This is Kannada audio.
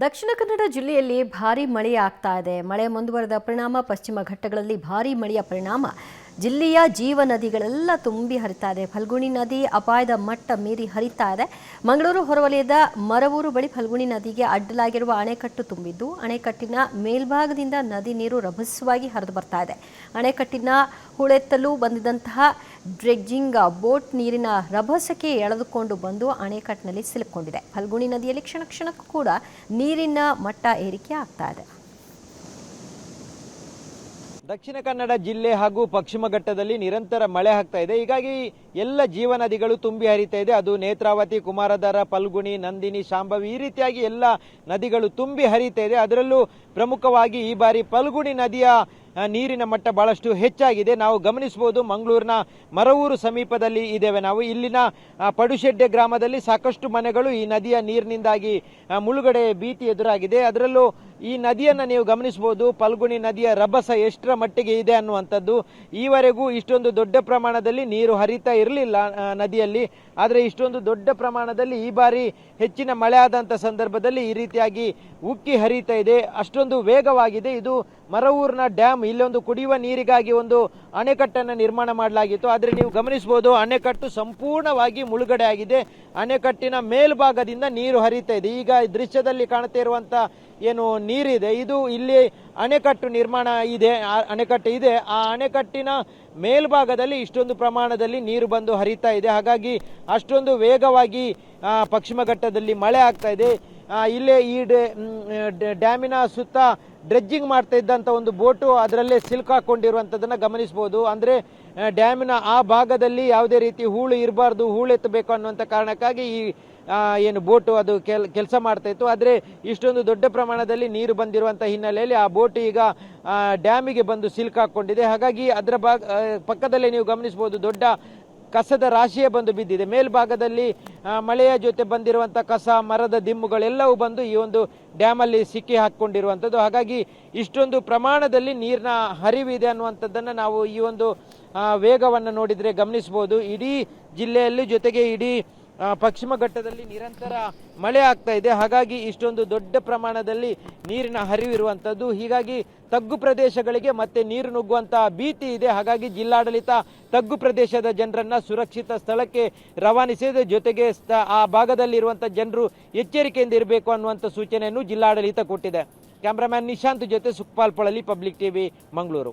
ದಕ್ಷಿಣ ಕನ್ನಡ ಜಿಲ್ಲೆಯಲ್ಲಿ ಭಾರೀ ಮಳೆ ಆಗ್ತಾ ಇದೆ. ಮಳೆ ಮುಂದುವರೆದ ಪರಿಣಾಮ ಪಶ್ಚಿಮ ಘಟ್ಟಗಳಲ್ಲಿ ಭಾರೀ ಮಳೆಯ ಪರಿಣಾಮ ಜಿಲ್ಲೆಯ ಜೀವ ನದಿಗಳೆಲ್ಲ ತುಂಬಿ ಹರಿತಾ ಇದೆ. ಫಲ್ಗುಣಿ ನದಿ ಅಪಾಯದ ಮಟ್ಟ ಮೀರಿ ಹರಿತಾ ಇದೆ. ಮಂಗಳೂರು ಹೊರವಲಯದ ಮರವೂರು ಬಳಿ ಫಲ್ಗುಣಿ ನದಿಗೆ ಅಡ್ಡಲಾಗಿರುವ ಅಣೆಕಟ್ಟು ತುಂಬಿದ್ದು, ಅಣೆಕಟ್ಟಿನ ಮೇಲ್ಭಾಗದಿಂದ ನದಿ ನೀರು ರಭಸವಾಗಿ ಹರಿದು ಬರ್ತಾ ಇದೆ. ಅಣೆಕಟ್ಟಿನ ಹೂಳೆತ್ತಲು ಬಂದಿದ್ದಂತಹ ಡ್ರೆಡ್ಜಿಂಗ್ ಬೋಟ್ ನೀರಿನ ರಭಸಕ್ಕೆ ಎಳೆದುಕೊಂಡು ಬಂದು ಅಣೆಕಟ್ಟಿನಲ್ಲಿ ಸಿಲುಕೊಂಡಿದೆ. ಫಲ್ಗುಣಿ ನದಿಯಲ್ಲಿ ಕ್ಷಣ ಕ್ಷಣಕ್ಕೂ ಕೂಡ ನೀರಿನ ಮಟ್ಟ ಏರಿಕೆ ಆಗ್ತಾ ಇದೆ. ದಕ್ಷಿಣ ಕನ್ನಡ ಜಿಲ್ಲೆ ಹಾಗೂ ಪಶ್ಚಿಮ ಘಟ್ಟದಲ್ಲಿ ನಿರಂತರ ಮಳೆ ಆಗ್ತಾ ಇದೆ. ಹೀಗಾಗಿ ಎಲ್ಲ ಜೀವ ನದಿಗಳು ತುಂಬಿ ಹರಿತಾ ಇದೆ. ಅದು ನೇತ್ರಾವತಿ, ಕುಮಾರಧಾರ, ಫಲ್ಗುಣಿ, ನಂದಿನಿ, ಶಾಂಭವಿ ಈ ರೀತಿಯಾಗಿ ಎಲ್ಲ ನದಿಗಳು ತುಂಬಿ ಹರಿತಾ ಇದೆ. ಅದರಲ್ಲೂ ಪ್ರಮುಖವಾಗಿ ಈ ಬಾರಿ ಫಲ್ಗುಣಿ ನದಿಯ ನೀರಿನ ಮಟ್ಟ ಬಹಳಷ್ಟು ಹೆಚ್ಚಾಗಿದೆ. ನಾವು ಗಮನಿಸಬಹುದು, ಮಂಗಳೂರಿನ ಮರವೂರು ಸಮೀಪದಲ್ಲಿ ಇದ್ದೇವೆ ನಾವು. ಇಲ್ಲಿನ ಪಡುಶೆಡ್ಡೆ ಗ್ರಾಮದಲ್ಲಿ ಸಾಕಷ್ಟು ಮನೆಗಳು ಈ ನದಿಯ ನೀರಿನಿಂದಾಗಿ ಮುಳುಗಡೆ ಭೀತಿ ಎದುರಾಗಿದೆ. ಅದರಲ್ಲೂ ಈ ನದಿಯನ್ನು ನೀವು ಗಮನಿಸಬಹುದು, ಫಲ್ಗುಣಿ ನದಿಯ ರಭಸ ಎಷ್ಟರ ಮಟ್ಟಿಗೆ ಇದೆ ಅನ್ನುವಂಥದ್ದು. ಈವರೆಗೂ ಇಷ್ಟೊಂದು ದೊಡ್ಡ ಪ್ರಮಾಣದಲ್ಲಿ ನೀರು ಹರಿತಾ ಇರಲಿಲ್ಲ ನದಿಯಲ್ಲಿ. ಆದರೆ ಇಷ್ಟೊಂದು ದೊಡ್ಡ ಪ್ರಮಾಣದಲ್ಲಿ ಈ ಬಾರಿ ಹೆಚ್ಚಿನ ಮಳೆ ಆದಂಥ ಸಂದರ್ಭದಲ್ಲಿ ಈ ರೀತಿಯಾಗಿ ಉಕ್ಕಿ ಹರಿತಾ ಇದೆ. ಅಷ್ಟೊಂದು ವೇಗವಾಗಿದೆ. ಇದು ಮರವೂರಿನ ಡ್ಯಾಮ್. ಇಲ್ಲೊಂದು ಕುಡಿಯುವ ನೀರಿಗಾಗಿ ಒಂದು ಅಣೆಕಟ್ಟನ್ನು ನಿರ್ಮಾಣ ಮಾಡಲಾಗಿತ್ತು. ಆದರೆ ನೀವು ಗಮನಿಸಬಹುದು, ಅಣೆಕಟ್ಟು ಸಂಪೂರ್ಣವಾಗಿ ಮುಳುಗಡೆ ಆಗಿದೆ. ಅಣೆಕಟ್ಟಿನ ಮೇಲ್ಭಾಗದಿಂದ ನೀರು ಹರಿತಾ ಇದೆ. ಈಗ ದೃಶ್ಯದಲ್ಲಿ ಕಾಣ್ತಾ ಇರುವಂತ ಏನು ನೀರಿದೆ, ಇದು ಇಲ್ಲಿ ಅಣೆಕಟ್ಟು ನಿರ್ಮಾಣ ಇದೆ, ಅಣೆಕಟ್ಟು ಇದೆ. ಆ ಅಣೆಕಟ್ಟಿನ ಮೇಲ್ಭಾಗದಲ್ಲಿ ಇಷ್ಟೊಂದು ಪ್ರಮಾಣದಲ್ಲಿ ನೀರು ಬಂದು ಹರಿತಾ ಇದೆ. ಹಾಗಾಗಿ ಅಷ್ಟೊಂದು ವೇಗವಾಗಿ ಪಶ್ಚಿಮ ಘಟ್ಟದಲ್ಲಿ ಮಳೆ ಆಗ್ತಾ ಇದೆ. ಇಲ್ಲೇ ಈ ಡ್ಯಾಮಿನ ಸುತ್ತ ಡ್ರೆಡ್ಜಿಂಗ್ ಮಾಡ್ತಾ ಇದ್ದಂಥ ಒಂದು ಬೋಟು ಅದರಲ್ಲೇ ಸಿಲುಕಾಕೊಂಡಿರುವಂಥದ್ದನ್ನು ಗಮನಿಸಬಹುದು. ಅಂದರೆ ಡ್ಯಾಮಿನ ಆ ಭಾಗದಲ್ಲಿ ಯಾವುದೇ ರೀತಿ ಹೂಳು ಇರಬಾರ್ದು, ಹೂಳೆತ್ತಬೇಕು ಅನ್ನುವಂಥ ಕಾರಣಕ್ಕಾಗಿ ಈ ಏನು ಬೋಟು ಅದು ಕೆಲಸ ಮಾಡ್ತಾ ಇತ್ತು. ಆದರೆ ಇಷ್ಟೊಂದು ದೊಡ್ಡ ಪ್ರಮಾಣದಲ್ಲಿ ನೀರು ಬಂದಿರುವಂಥ ಹಿನ್ನೆಲೆಯಲ್ಲಿ ಆ ಬೋಟ್ ಈಗ ಡ್ಯಾಮಿಗೆ ಬಂದು ಸಿಲುಕಾಕೊಂಡಿದೆ. ಹಾಗಾಗಿ ಅದರ ಪಕ್ಕದಲ್ಲೇ ನೀವು ಗಮನಿಸಬಹುದು, ದೊಡ್ಡ ಕಸದ ರಾಶಿಯೇ ಬಂದು ಬಿದ್ದಿದೆ. ಮೇಲ್ಭಾಗದಲ್ಲಿ ಮಳೆಯ ಜೊತೆ ಬಂದಿರುವಂಥ ಕಸ, ಮರದ ದಿಮ್ಮುಗಳೆಲ್ಲವೂ ಬಂದು ಈ ಒಂದು ಡ್ಯಾಮಲ್ಲಿ ಸಿಕ್ಕಿ ಹಾಕಿಕೊಂಡಿರುವಂಥದ್ದು. ಹಾಗಾಗಿ ಇಷ್ಟೊಂದು ಪ್ರಮಾಣದಲ್ಲಿ ನೀರಿನ ಹರಿವಿದೆ ಅನ್ನುವಂಥದ್ದನ್ನು ನಾವು ಈ ಒಂದು ವೇಗವನ್ನು ನೋಡಿದರೆ ಗಮನಿಸಬಹುದು. ಇಡೀ ಜಿಲ್ಲೆಯಲ್ಲಿ ಜೊತೆಗೆ ಇಡೀ ಪಶ್ಚಿಮ ಘಟ್ಟದಲ್ಲಿ ನಿರಂತರ ಮಳೆ ಆಗ್ತಾ ಇದೆ. ಹಾಗಾಗಿ ಇಷ್ಟೊಂದು ದೊಡ್ಡ ಪ್ರಮಾಣದಲ್ಲಿ ನೀರಿನ ಹರಿವಿರುವಂಥದ್ದು. ಹೀಗಾಗಿ ತಗ್ಗು ಪ್ರದೇಶಗಳಿಗೆ ಮತ್ತೆ ನೀರು ನುಗ್ಗುವಂತಹ ಭೀತಿ ಇದೆ. ಹಾಗಾಗಿ ಜಿಲ್ಲಾಡಳಿತ ತಗ್ಗು ಪ್ರದೇಶದ ಜನರನ್ನ ಸುರಕ್ಷಿತ ಸ್ಥಳಕ್ಕೆ ರವಾನಿಸಿದೆ. ಜೊತೆಗೆ ಆ ಭಾಗದಲ್ಲಿರುವಂತಹ ಜನರು ಎಚ್ಚರಿಕೆಯಿಂದ ಇರಬೇಕು ಅನ್ನುವಂಥ ಸೂಚನೆಯನ್ನು ಜಿಲ್ಲಾಡಳಿತ ಕೊಟ್ಟಿದೆ. ಕ್ಯಾಮ್ರಾಮ್ಯಾನ್ ನಿಶಾಂತ್ ಜೊತೆ ಸುಖಪಾಲ್ ಪೊಳಲಿ, ಪಬ್ಲಿಕ್ ಟಿವಿ, ಮಂಗಳೂರು.